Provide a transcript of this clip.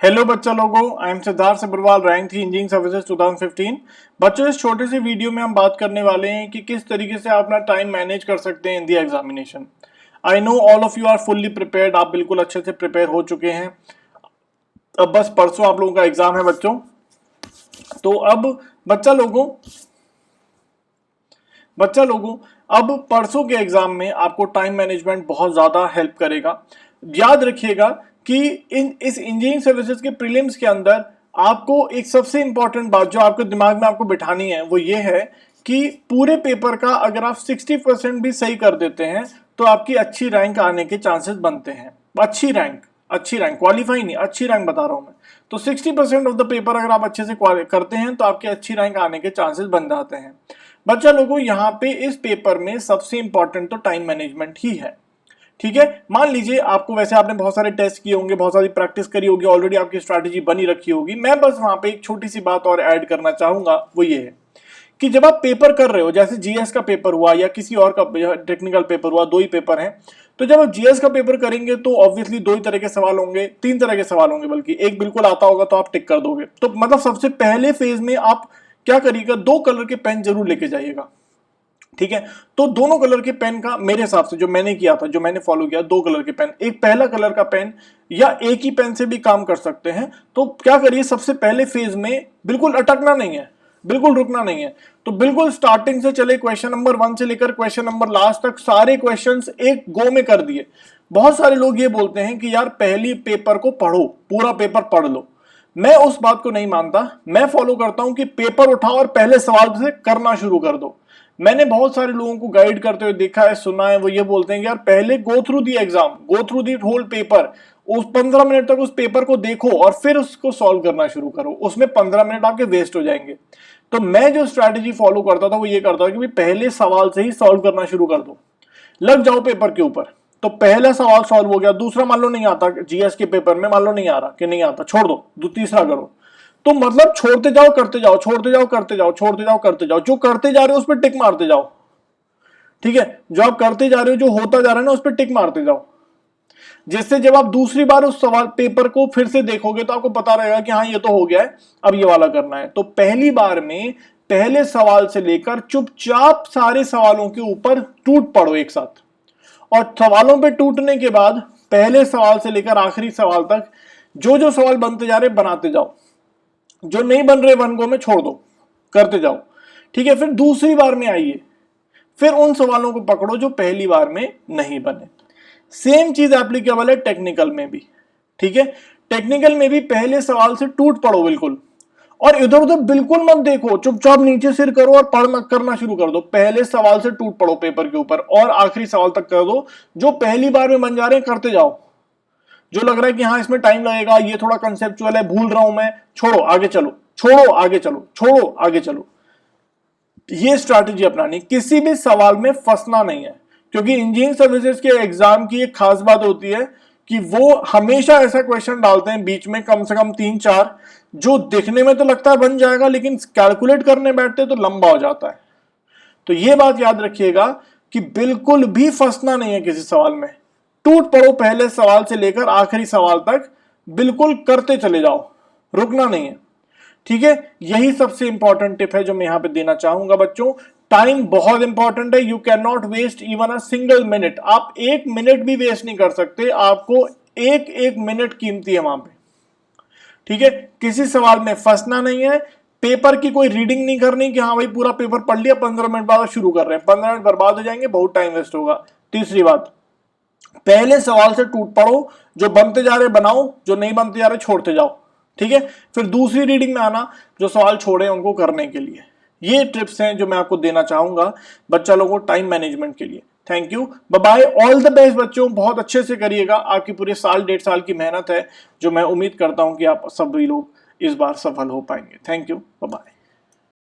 Hello बच्चा लोगों, I am Siddharth Sabharwal, rank 3 engineering services 2015। बच्चों, इस छोटे से वीडियो में हम बात करने वाले हैं कि किस तरीके से आप अपना टाइम मैनेज कर सकते हैं in the examination. I know all of you are fully prepared, आप बिल्कुल अच्छे से प्रिपेयर हो चुके हैं। अब बस परसों आप लोगों का एग्जाम है बच्चों। तो अब बच्चा लोगों अब परसों के एग्जाम में आपको टाइम मैनेजमेंट बहुत ज्यादा हेल्प करेगा। याद रखिएगा कि इस इंजीनियरिंग सर्विसेज के प्रीलिम्स के अंदर आपको एक सबसे इंपॉर्टेंट बात जो आपके दिमाग में आपको बिठानी है वो ये है कि पूरे पेपर का अगर आप 60% भी सही कर देते हैं तो आपकी अच्छी रैंक आने के चांसेस बनते हैं। अच्छी रैंक क्वालिफाई नहीं, अच्छी रैंक बता रहा हूं मैं। तो 60% ऑफ द पेपर अगर आप अच्छे से करते हैं तो आपकी अच्छी रैंक आने के चांसेस बन जाते हैं। बच्चा लोगों, यहाँ पे इस पेपर में सबसे इंपॉर्टेंट तो टाइम मैनेजमेंट ही है। ठीक है, मान लीजिए आपको, वैसे आपने बहुत सारे टेस्ट किए होंगे, बहुत सारी प्रैक्टिस करी होगी, ऑलरेडी आपकी स्ट्रैटेजी बनी रखी होगी। मैं बस वहां पे एक छोटी सी बात और ऐड करना चाहूंगा, वो ये है कि जब आप पेपर कर रहे हो, जैसे जीएस का पेपर हुआ या किसी और का टेक्निकल पेपर हुआ, दो ही पेपर हैं, तो जब आप जीएस का पेपर करेंगे तो ऑब्वियसली दो ही तरह के सवाल होंगे, तीन तरह के सवाल होंगे, बल्कि एक बिल्कुल आता होगा तो आप टिक कर दोगे। तो मतलब सबसे पहले फेज में आप क्या करिएगा, दो कलर के पेन जरूर लेके जाइएगा। ठीक है, तो दोनों कलर के पेन का मेरे हिसाब से जो मैंने किया था, जो मैंने फॉलो किया, दो कलर के पेन, एक पहला कलर का पेन या एक ही पेन से भी काम कर सकते हैं। तो क्या करिए, सबसे पहले फेज में बिल्कुल अटकना नहीं है, बिल्कुल रुकना नहीं है। तो बिल्कुल स्टार्टिंग से चले, क्वेश्चन नंबर 1 से लेकर क्वेश्चन नंबर लास्ट तक सारे क्वेश्चंस एक गो में कर दिए। बहुत सारे लोग ये बोलते हैं कि यार पहली पेपर को पढ़ो, पूरा पेपर पढ़ लो। मैं उस बात को नहीं मानता। मैं फॉलो करता हूं कि पेपर उठाओ और पहले सवाल से करना शुरू कर दो। मैंने बहुत सारे लोगों को गाइड करते हुए देखा है, सुना है, वो ये बोलते हैं कि यार पहले go through the exam, go through the whole paper, उस 15 मिनट तक उस पेपर को देखो और फिर उसको सॉल्व करना शुरू करो। उसमें 15 मिनट आपके वेस्ट हो जाएंगे। तो मैं जो स्ट्रैटेजी फॉलो करता था वो ये करता था कि पहले सवाल से ही सॉल्व करना शुरू कर दो, लग जाओ पेपर के ऊपर। तो पहला सवाल सॉल्व हो गया, दूसरा मान लो नहीं आता जीएस के पेपर में, मान लो नहीं आ रहा कि नहीं आता, छोड़ दो, तीसरा करो। तो मतलब छोड़ते जाओ, करते जाओ, छोड़ते जाओ, करते जाओ, छोड़ते जाओ, करते जाओ। जो करते जा रहे हो उस पर टिक मारते जाओ। ठीक है, जो आप करते जा रहे हो, जो होता जा रहा है ना, उस पर टिक मारते जाओ। जिससे जब आप दूसरी बार उस सवाल पेपर को फिर से देखोगे तो आपको पता रहेगा कि हाँ ये तो हो गया है, अब ये वाला करना है। तो पहली बार में पहले सवाल से लेकर चुपचाप सारे सवालों के ऊपर टूट पड़ो एक साथ, और सवालों पे टूटने के बाद पहले सवाल से लेकर आखिरी सवाल तक जो जो सवाल बनते जा रहे बनाते जाओ। जो नहीं बन रहे वन गो में छोड़ दो, करते जाओ। ठीक है, फिर दूसरी बार में आइए, फिर उन सवालों को पकड़ो जो पहली बार में नहीं बने। सेम चीज एप्लीकेबल है टेक्निकल में भी। ठीक है, टेक्निकल में भी पहले सवाल से टूट पड़ो बिल्कुल, और इधर उधर बिल्कुल मत देखो, चुपचाप नीचे सिर करो और पढ़ना करना शुरू कर दो। पहले सवाल से टूट पड़ो पेपर के ऊपर और आखिरी सवाल तक कर दो। जो पहली बार में बन जा रहे हैं करते जाओ। जो लग रहा है कि हाँ इसमें टाइम लगेगा, ये थोड़ा कंसेप्चुअल है, भूल रहा हूं मैं, छोड़ो आगे चलो, छोड़ो आगे चलो, छोड़ो आगे चलो। ये स्ट्रैटेजी अपनानी, किसी भी सवाल में फंसना नहीं है। क्योंकि इंजीनियरिंग सर्विसेज के एग्जाम की एक खास बात होती है कि वो हमेशा ऐसा क्वेश्चन डालते हैं बीच में, कम से कम 3-4, जो देखने में तो लगता है बन जाएगा लेकिन कैलकुलेट करने बैठते तो लंबा हो जाता है। तो ये बात याद रखिएगा कि बिल्कुल भी फंसना नहीं है किसी सवाल में। टूट पड़ो पहले सवाल से लेकर आखिरी सवाल तक, बिल्कुल करते चले जाओ, रुकना नहीं है। ठीक है, यही सबसे इंपॉर्टेंट टिप है जो मैं यहां पे देना चाहूंगा बच्चों। टाइम बहुत इंपॉर्टेंट है, you can not waste even a single minute. आप एक मिनट भी वेस्ट नहीं कर सकते, आपको एक एक मिनट कीमती है वहां पे। ठीक है, किसी सवाल में फंसना नहीं है। पेपर की कोई रीडिंग नहीं करनी कि हाँ भाई पूरा पेपर पढ़ लिया, 15 मिनट बाद शुरू कर रहे हैं, 15 मिनट बर्बाद हो जाएंगे, बहुत टाइम वेस्ट होगा। तीसरी बात, पहले सवाल से टूट पड़ो, जो बनते जा रहे बनाओ, जो नहीं बनते जा रहे छोड़ते जाओ। ठीक है, फिर दूसरी रीडिंग में आना जो सवाल छोड़े उनको करने के लिए। ये टिप्स हैं जो मैं आपको देना चाहूंगा बच्चा लोगों को टाइम मैनेजमेंट के लिए। Thank you, bye bye, all the best बच्चों, बहुत अच्छे से करिएगा। आपकी पूरे साल 1.5 साल की मेहनत है जो मैं उम्मीद करता हूं कि आप सभी लोग इस बार सफल हो पाएंगे। Thank you, bye bye.